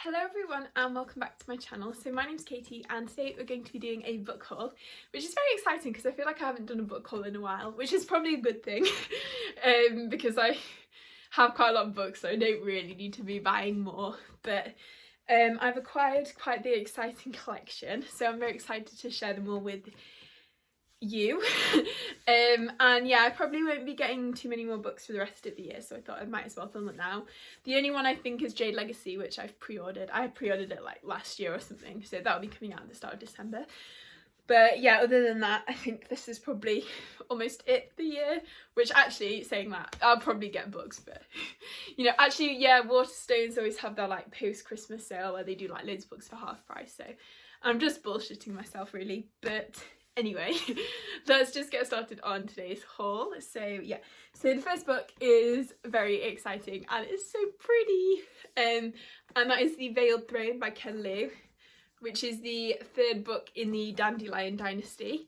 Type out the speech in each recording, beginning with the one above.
Hello everyone and welcome back to my channel. So my name's Katie and today we're going to be doing a book haul, which is very exciting because I feel like I haven't done a book haul in a while, which is probably a good thing because I have quite a lot of books, so I don't really need to be buying more, but I've acquired quite the exciting collection, so I'm very excited to share them all with you. And yeah, I probably won't be getting too many more books for the rest of the year, so I thought I might as well film it now. The only one I think is Jade Legacy, which I've pre-ordered. I pre-ordered it like last year or something, so that'll be coming out at the start of December. But yeah, other than that, I think this is probably almost it for the year, which actually, saying that, I'll probably get books, but you know, actually, yeah, Waterstones always have their like post-Christmas sale where they do like loads of books for half price, so I'm just bullshitting myself really, but anyway, let's just get started on today's haul. So yeah, so the first book is very exciting and it's so pretty, and that is The Veiled Throne by Ken Liu, which is the third book in the Dandelion Dynasty,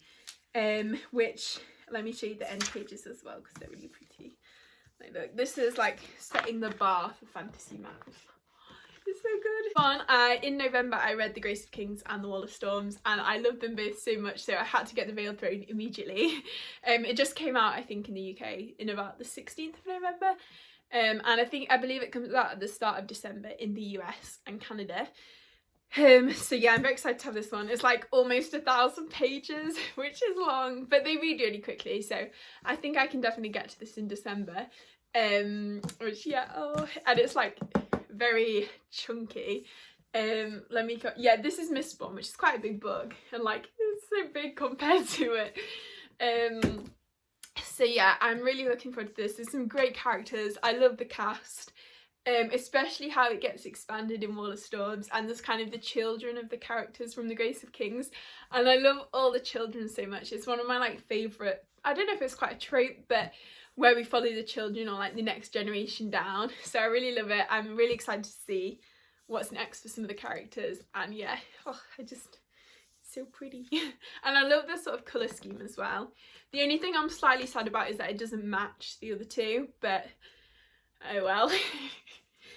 which, let me show you the end pages as well because they're really pretty. Like, look, this is like setting the bar for fantasy math. It's so good. Fun. In November I read The Grace of Kings and The Wall of Storms and I loved them both so much, so I had to get The Veiled Throne immediately. It just came out I think in the UK in about the 16th of November, and I believe it comes out at the start of December in the US and Canada. So yeah, I'm very excited to have this one. It's like almost 1,000 pages, which is long, but they read really quickly, so I think I can definitely get to this in December. Which yeah, oh, and it's like very chunky. Yeah, this is Mistborn, which is quite a big book, and like it's so big compared to it. So yeah, I'm really looking forward to this. There's some great characters. I love the cast, especially how it gets expanded in Wall of Storms, and there's kind of the children of the characters from The Grace of Kings, and I love all the children so much. It's one of my like favourite, I don't know if it's quite a trope, but where we follow the children or like the next generation down, so I really love it. I'm really excited to see what's next for some of the characters, and yeah, oh, it's so pretty. And I love the sort of colour scheme as well. The only thing I'm slightly sad about is that it doesn't match the other two, but oh well.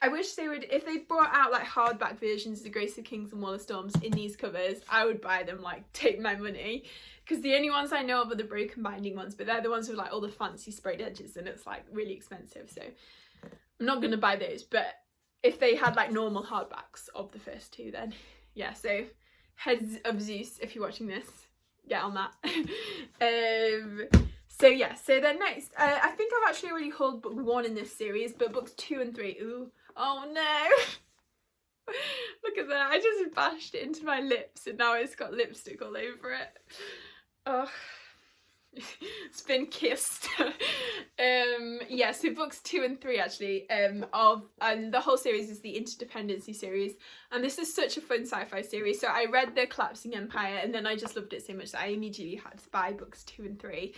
I wish they would, if they brought out like hardback versions of The Grace of Kings and Wall of Storms in these covers, I would buy them, like take my money, because the only ones I know of are the broken binding ones, but they're the ones with like all the fancy sprayed edges and it's like really expensive, so I'm not going to buy those. But if they had like normal hardbacks of the first two, then yeah, so Heads of Zeus, if you're watching this, get on that. So yeah, so then next, I think I've actually already hauled book 1 in this series, but books 2 and 3, ooh, oh no. Look at that, I just bashed it into my lips and now it's got lipstick all over it. Oh, it's been kissed. Yeah, so books 2 and 3 actually, and the whole series is the Interdependency series, and this is such a fun sci-fi series. So I read The Collapsing Empire and then I just loved it so much that I immediately had to buy books 2 and 3.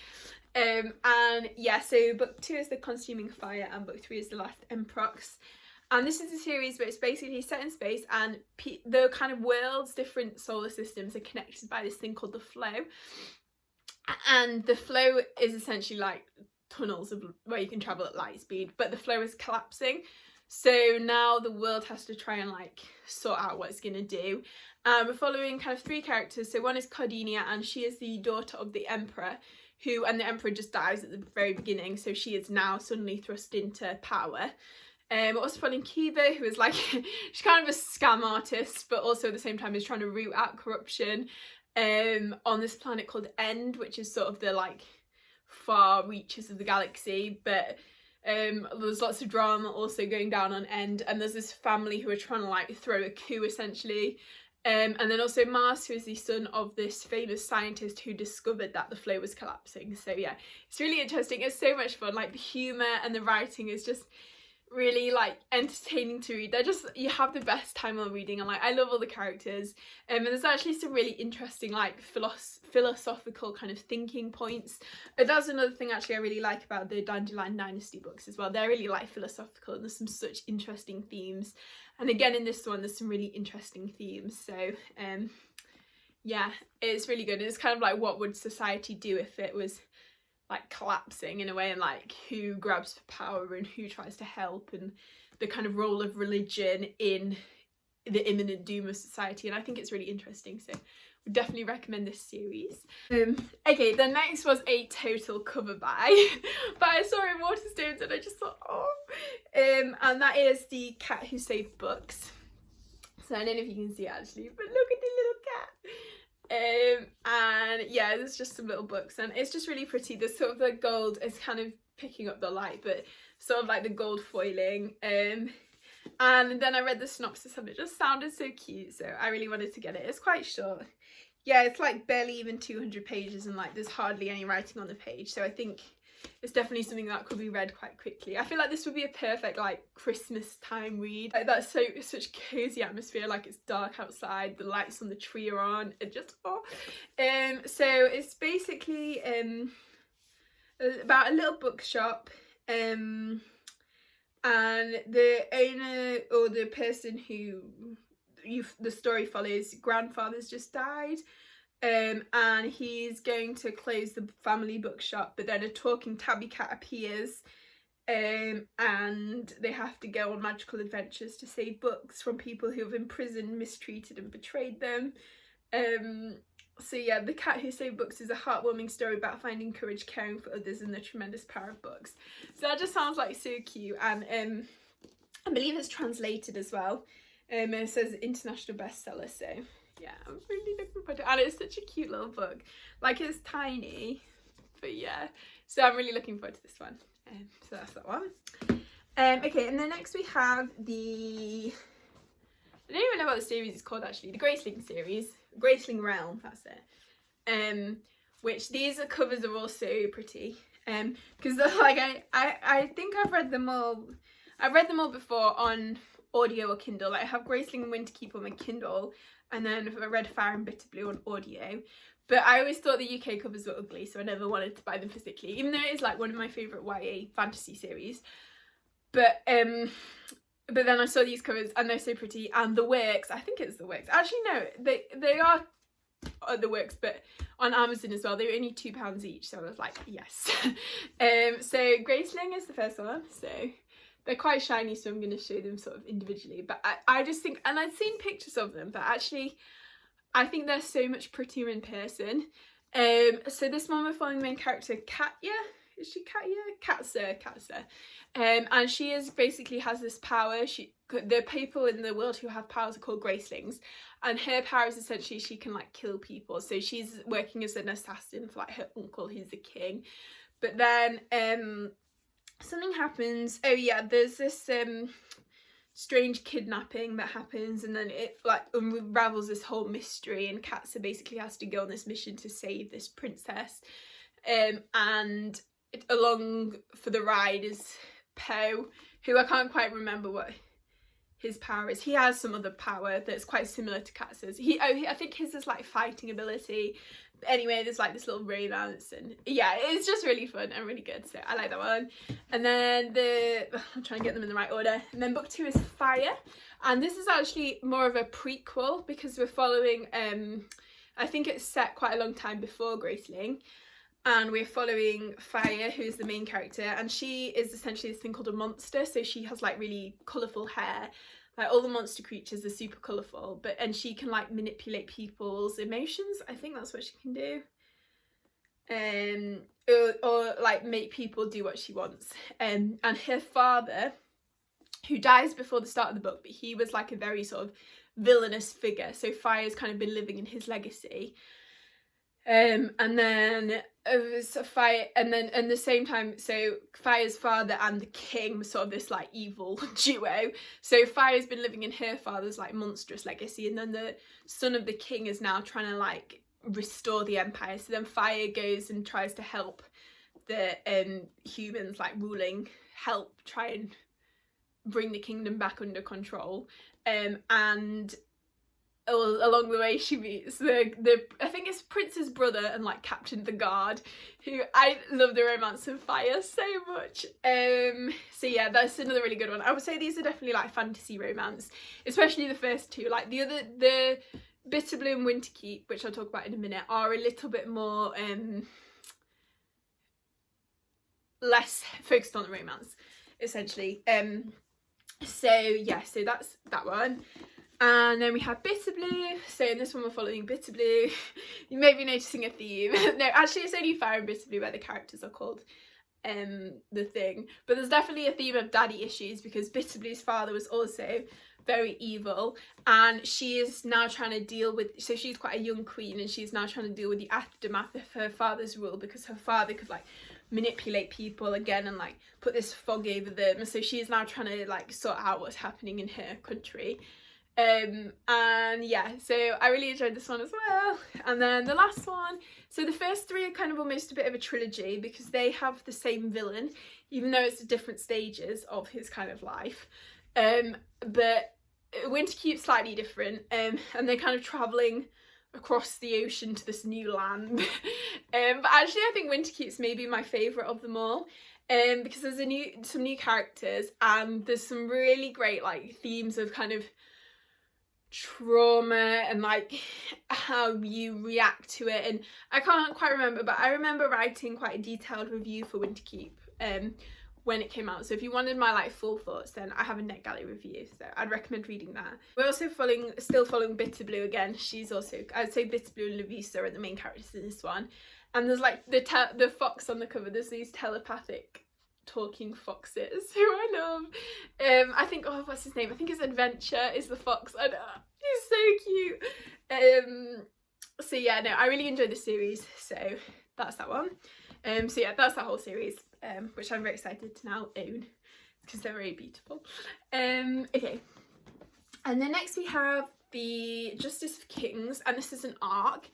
And yeah, so book 2 is The Consuming Fire and book 3 is The Last Emprox. And this is a series where it's basically set in space and the kind of world's different solar systems are connected by this thing called the flow. And the flow is essentially like tunnels of where you can travel at light speed, but the flow is collapsing. So now the world has to try and like sort out what it's going to do. We're following kind of 3 characters. So one is Cardinia, and she is the daughter of the Emperor, and the Emperor just dies at the very beginning, so she is now suddenly thrust into power. We're also following Kiva, who is like, she's kind of a scam artist, but also at the same time is trying to root out corruption on this planet called End, which is sort of the like far reaches of the galaxy. But there's lots of drama also going down on End, and there's this family who are trying to like throw a coup essentially. And then also Mars, who is the son of this famous scientist who discovered that the flow was collapsing. So yeah, it's really interesting. It's so much fun. Like the humour and the writing is just really like entertaining to read. They're just, you have the best time while reading, and like I love all the characters, and there's actually some really interesting like philosophical kind of thinking points. That's another thing actually I really like about the Dandelion Dynasty books as well. They're really like philosophical and there's some such interesting themes, and again in this one there's some really interesting themes. So yeah, it's really good. It's kind of like, what would society do if it was like collapsing in a way, and like who grabs for power and who tries to help, and the kind of role of religion in the imminent doom of society, and I think it's really interesting, so would definitely recommend this series. Okay, the next was a total cover buy, but I saw it in Waterstones and I just thought, oh. And that is The Cat Who Saved Books. So I don't know if you can see it actually, but look at the little cat. And yeah, there's just some little books and it's just really pretty. The sort of the gold is kind of picking up the light, but sort of like the gold foiling. And then I read the synopsis and it just sounded so cute, so I really wanted to get it. It's quite short. Yeah, it's like barely even 200 pages and like there's hardly any writing on the page, so I think it's definitely something that could be read quite quickly. I feel like this would be a perfect like Christmas time read. Like that's such cozy atmosphere, like it's dark outside, the lights on the tree are on, it just so it's basically about a little bookshop, and the owner, or the person who the story follows, grandfather's just died, and he's going to close the family bookshop, but then a talking tabby cat appears, and they have to go on magical adventures to save books from people who have imprisoned, mistreated and betrayed them. So yeah, The Cat Who Saved Books is a heartwarming story about finding courage, caring for others and the tremendous power of books. So that just sounds like so cute, and I believe it's translated as well. It says international bestseller, so yeah, I'm really looking forward to it. And it's such a cute little book. Like, it's tiny, but yeah. So I'm really looking forward to this one. So that's that one. Okay, and then next we have the... I don't even know what the series is called actually. The Graceling series. Graceling Realm, that's it. Which these covers are all so pretty. Because like I think I've read them all. I've read them all before on audio or Kindle. Like, I have Graceling and Winterkeep on my Kindle, and then I read Fire and Bitter Blue on audio. But I always thought the UK covers were ugly, so I never wanted to buy them physically, even though it is like one of my favourite YA fantasy series. But then I saw these covers and they're so pretty, and the works, I think it's the works. Actually no, they are the works, but on Amazon as well. They were only £2 each, so I was like, yes. So Graceling is the first one, so they're quite shiny, so I'm going to show them sort of individually. But I just think, and I'd seen pictures of them, but actually I think they're so much prettier in person. So this one we're following the main character, Katya. Is she Katya? Katsa. And she is basically has this power. The people in the world who have powers are called Gracelings, and her power is essentially she can like kill people. So she's working as an assassin for like her uncle, who's the king. But then something happens. Oh yeah, there's this strange kidnapping that happens, and then it like unravels this whole mystery, and Katsa basically has to go on this mission to save this princess. And along for the ride is Poe, who I can't quite remember what his power is. He has some other power that's quite similar to Katsa's. I think his is like fighting ability. But anyway, there's like this little romance, and yeah, it's just really fun and really good, so I like that one. And then I'm trying to get them in the right order. And then book 2 is Fire, and this is actually more of a prequel because we're following I think it's set quite a long time before Graceling. And we're following Fire, who's the main character, and she is essentially this thing called a monster. So she has like really colourful hair, like all the monster creatures are super colourful, and she can like manipulate people's emotions. I think that's what she can do, or like make people do what she wants. And her father, who dies before the start of the book, but he was like a very sort of villainous figure. So Fire's kind of been living in his legacy. And then Fire, and then at the same time, so Fire's father and the king were sort of this like evil duo. So Fire's been living in her father's like monstrous legacy, and then the son of the king is now trying to like restore the empire. So then Fire goes and tries to help the humans like ruling, help try and bring the kingdom back under control. And along the way she meets the I think it's Prince's brother and like Captain of the Guard, who I love the romance of Fire so much. So yeah, that's another really good one. I would say these are definitely like fantasy romance, especially the first two. Like the Bitter Blue and Winterkeep, which I'll talk about in a minute, are a little bit more less focused on the romance essentially. So yeah, so that's that one. And then we have Bitter Blue. So in this one we're following Bitter Blue. You may be noticing a theme. No, actually it's only Fire and Bitter Blue where the characters are called the thing. But there's definitely a theme of daddy issues, because Bitter Blue's father was also very evil, and she is now trying to deal with, so she's quite a young queen, and she's now trying to deal with the aftermath of her father's rule, because her father could like manipulate people again and like put this fog over them. So she is now trying to like sort out what's happening in her country. And yeah, so I really enjoyed this one as well. And then the last one, so the first three are kind of almost a bit of a trilogy, because they have the same villain, even though it's different stages of his kind of life. But Winterkeep's slightly different, and they're kind of travelling across the ocean to this new land. But actually I think Winterkeep's maybe my favourite of them all, because there's some new characters, and there's some really great like themes of kind of trauma and like how you react to it. And I can't quite remember, but I remember writing quite a detailed review for Winterkeep when it came out. So if you wanted my like full thoughts, then I have a NetGalley review, so I'd recommend reading that. We're also still following Bitter Blue again. She's also, I'd say Bitter Blue and Lavisa are the main characters in this one. And there's like the fox on the cover. There's these telepathic talking foxes who I love. I think, oh, what's his name? I think it's Adventure is the fox. I know, he's so cute. So yeah, no, I really enjoyed the series, so that's that one. So yeah, that's that whole series, which I'm very excited to now own, because they're very beautiful. Okay, and then next we have the Justice of Kings, and this is an arc.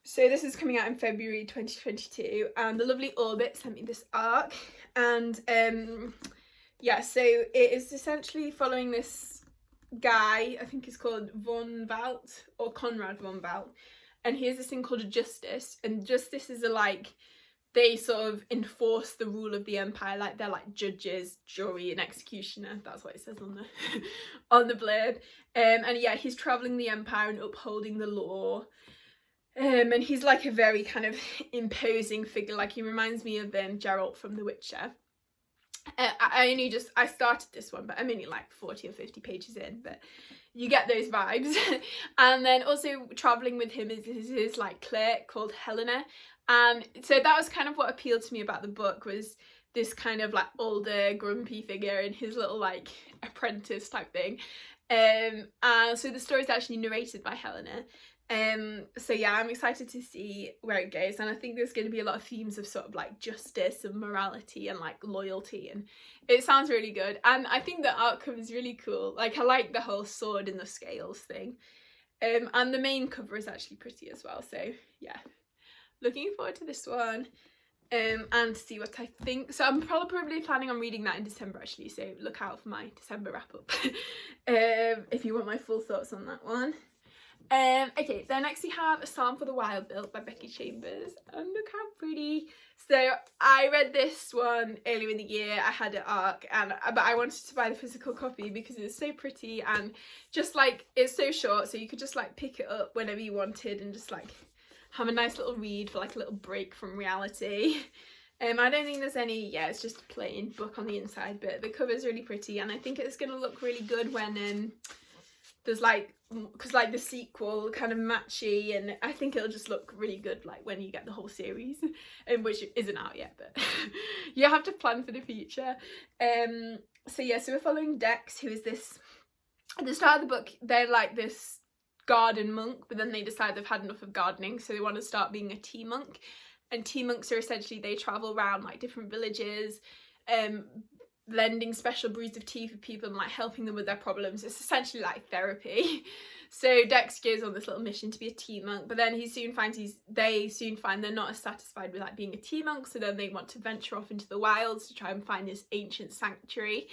So this is coming out in February 2022, and the lovely Orbit sent me this arc, and yeah, so it is essentially following this guy, I think he's called Von Valt, or Conrad Von Valt, and he has this thing called a Justice, and Justice is a like, they sort of enforce the rule of the empire, like they're like judges, jury and executioner. That's what it says on the on the blurb. And yeah, he's travelling the empire and upholding the law. And he's like a very kind of imposing figure. Like he reminds me of Geralt from The Witcher. I started this one, but I'm only like 40 or 50 pages in, but you get those vibes. And then also travelling with him is his like clerk called Helena. And so that was kind of what appealed to me about the book, was this kind of like older grumpy figure and his little like apprentice type thing. And so the story is actually narrated by Helena. So yeah, I'm excited to see where it goes, and I think there's going to be a lot of themes of sort of like justice and morality and like loyalty, and it sounds really good. And I think the art cover is really cool. Like I like the whole sword and the scales thing, and the main cover is actually pretty as well. So yeah, looking forward to this one, and to see what I think. So I'm probably planning on reading that in December actually, so look out for my December wrap up if you want my full thoughts on that one. Okay, then next we have A Psalm for the Wild Built by Becky Chambers, and look how pretty. So I read this one earlier in the year. I had an arc, but I wanted to buy the physical copy because it's so pretty, and just like it's so short, so you could just like pick it up whenever you wanted and just like have a nice little read for like a little break from reality. I don't think there's any, yeah, it's just a plain book on the inside, but the cover is really pretty, and I think it's going to look really good when there's like, because like the sequel kind of matchy, and I think it'll just look really good like when you get the whole series, which isn't out yet, but you have to plan for the future. So yeah, so we're following Dex, who is this, at the start of the book they're like this garden monk, but then they decide they've had enough of gardening, so they want to start being a tea monk. And tea monks are essentially, they travel around like different villages, blending special brews of tea for people and like helping them with their problems. It's essentially like therapy. So Dex goes on this little mission to be a tea monk, but then they soon find they're not as satisfied with like being a tea monk, so then they want to venture off into the wilds to try and find this ancient sanctuary.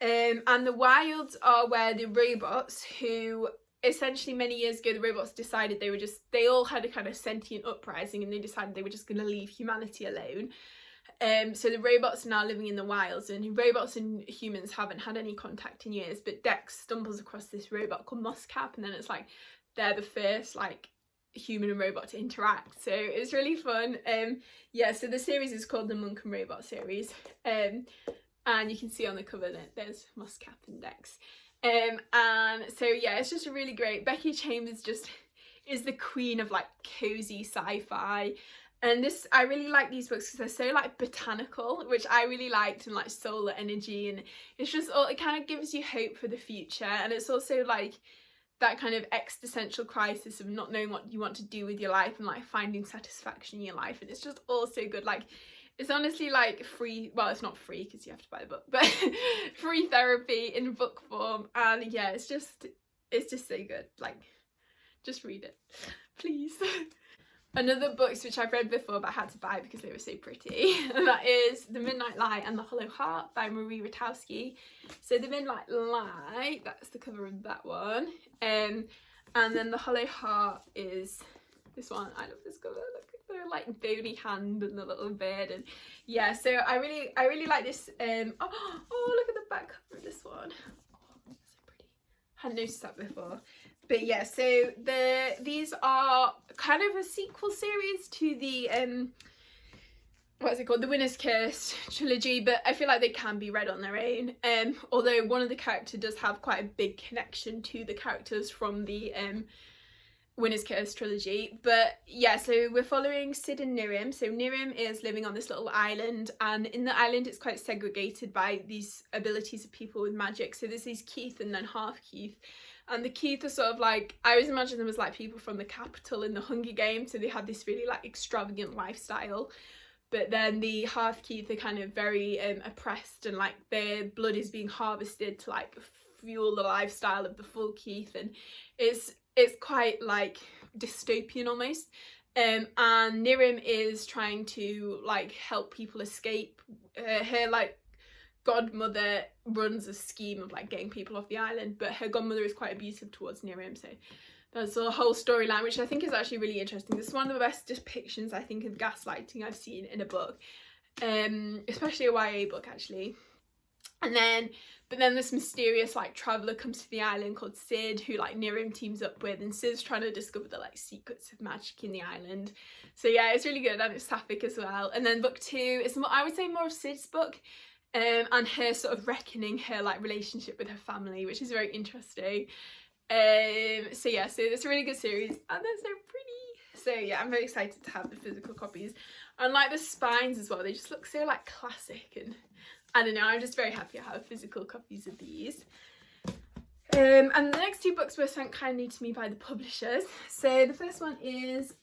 And the wilds are where the robots, who essentially many years ago the robots decided they all had a kind of sentient uprising, and they decided they were just going to leave humanity alone. So the robots are now living in the wilds, and robots and humans haven't had any contact in years, but Dex stumbles across this robot called Muscap, and then it's like they're the first like human and robot to interact, so it's really fun. Yeah, so the series is called the Monk and Robot series, and you can see on the cover that there's Muscap and Dex. And so yeah, it's just really great. Becky Chambers just is the queen of like cozy sci-fi. And this, I really like these books because they're so like botanical, which I really liked, and like solar energy, and it's just all, it kind of gives you hope for the future. And it's also like that kind of existential crisis of not knowing what you want to do with your life and like finding satisfaction in your life. And it's just all so good. Like, it's honestly like free, well, it's not free because you have to buy the book, but free therapy in book form. And yeah, it's just so good. Like, just read it, please. Another books which I've read before but I had to buy because they were so pretty, and that is The Midnight Light and the Hollow Heart by Marie Ratowski. So The Midnight Light, that's the cover of that one, and then the Hollow Heart is this one. I love this cover. Look at the like bony hand and the little bird, and yeah, so I really like this. Oh, look at the back cover of this one. Oh, so pretty. Hadn't noticed that before. But yeah, so these are kind of a sequel series to the what's it called, the Winner's Curse trilogy, but I feel like they can be read on their own. Although one of the characters does have quite a big connection to the characters from the Winner's Curse trilogy. But yeah, so we're following Sid and Nirim. So Nirim is living on this little island, and in the island it's quite segregated by these abilities of people with magic. So there's these Keith and then half Keith. And the Keith are sort of like, I always imagine them as like people from the capital in the Hunger Games, so they have this really like extravagant lifestyle. But then the half Keith are kind of very oppressed, and like their blood is being harvested to like fuel the lifestyle of the full Keith, and it's quite like dystopian almost. And Nirim is trying to like help people escape. Her like godmother runs a scheme of like getting people off the island, but her godmother is quite abusive towards Nirim, so there's a whole storyline which I think is actually really interesting. This is one of the best depictions I think of gaslighting I've seen in a book, especially a YA book actually. And then but then this mysterious like traveller comes to the island called Sid, who like Nirim teams up with, and Sid's trying to discover the like secrets of magic in the island. So yeah, it's really good, and it's sapphic as well. And then book 2 is more, I would say, more of Sid's book, and her sort of reckoning her like relationship with her family, which is very interesting. So yeah, so it's a really good series, and they're so pretty. So yeah, I'm very excited to have the physical copies, and like the spines as well, they just look so like classic, and I don't know, I'm just very happy I have physical copies of these. And the next 2 books were sent kindly to me by the publishers. So the first one is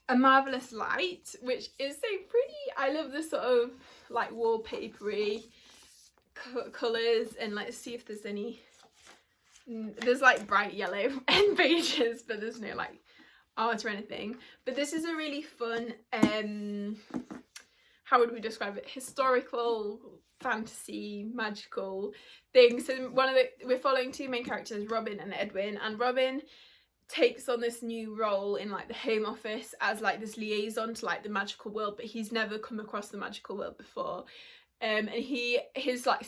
A Marvelous Light, which is so pretty. I love the sort of like wallpapery colours, and let's see if there's any, there's like bright yellow end pages, but there's no like art or anything. But this is a really fun, how would we describe it, historical fantasy magical thing. So we're following 2 main characters, Robin and Edwin, and Robin takes on this new role in like the Home Office as like this liaison to like the magical world, but he's never come across the magical world before. And his like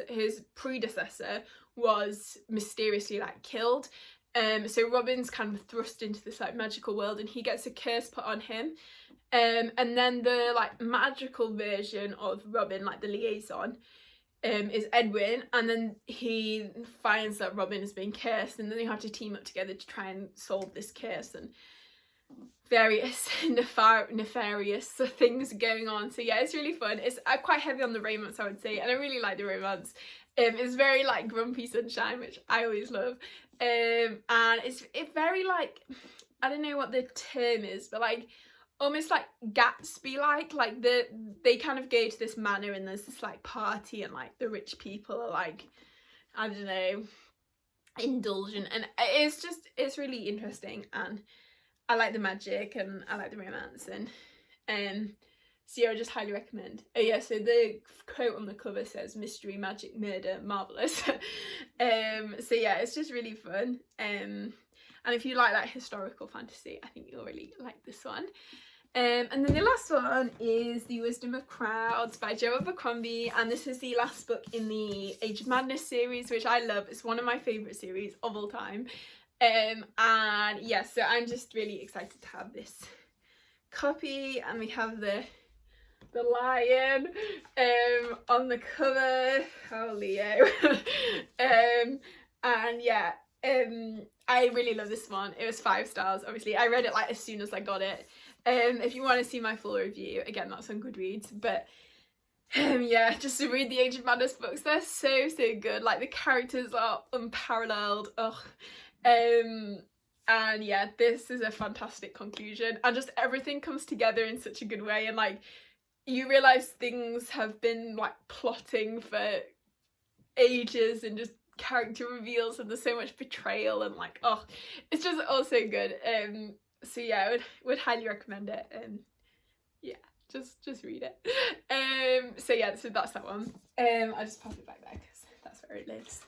his predecessor was mysteriously like killed. So Robin's kind of thrust into this like magical world, and he gets a curse put on him. And then the like magical version of Robin, like the liaison, is Edwin, and then he finds that Robin has been cursed, and then they have to team up together to try and solve this curse, and various nefarious things going on. So yeah, it's really fun. It's quite heavy on the romance, I would say, and I really like the romance. It's very like grumpy sunshine, which I always love, and it's very like, I don't know what the term is, but like almost like Gatsby like they kind of go to this manor, and there's this like party, and like the rich people are like, I don't know, indulgent, and it's really interesting, and I like the magic and I like the romance, and so yeah, I just highly recommend. Oh yeah, so the quote on the cover says mystery, magic, murder, marvellous. So yeah, it's just really fun, and if you like that historical fantasy, I think you'll really like this one. And then the last one is The Wisdom of Crowds by Jo Abercrombie, and this is the last book in the Age of Madness series, which I love. It's one of my favourite series of all time. And yeah, so I'm just really excited to have this copy, and we have the the lion on the cover. Oh, Leo. And yeah, I really love this one. It was 5 stars. Obviously I read it like as soon as I got it. If you want to see my full review, again, that's on Goodreads. But yeah, just to read the Age of Madness books, they're so good. Like, the characters are unparalleled. And yeah, this is a fantastic conclusion, and just everything comes together in such a good way, and like you realise things have been like plotting for ages, and just character reveals, and there's so much betrayal, and like, oh, it's just all so good. So yeah, I would highly recommend it. Yeah, just read it. So yeah, so that's that one. I'll just pop it back there because that's where it lives.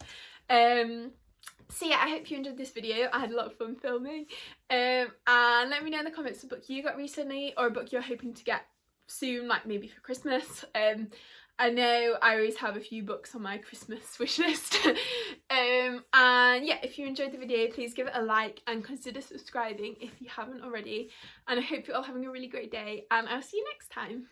So yeah, I hope you enjoyed this video. I had a lot of fun filming. And let me know in the comments a book you got recently, or a book you're hoping to get soon, like maybe for Christmas. I know I always have a few books on my Christmas wish list. And yeah, if you enjoyed the video, please give it a like and consider subscribing if you haven't already. And I hope you're all having a really great day, and I'll see you next time.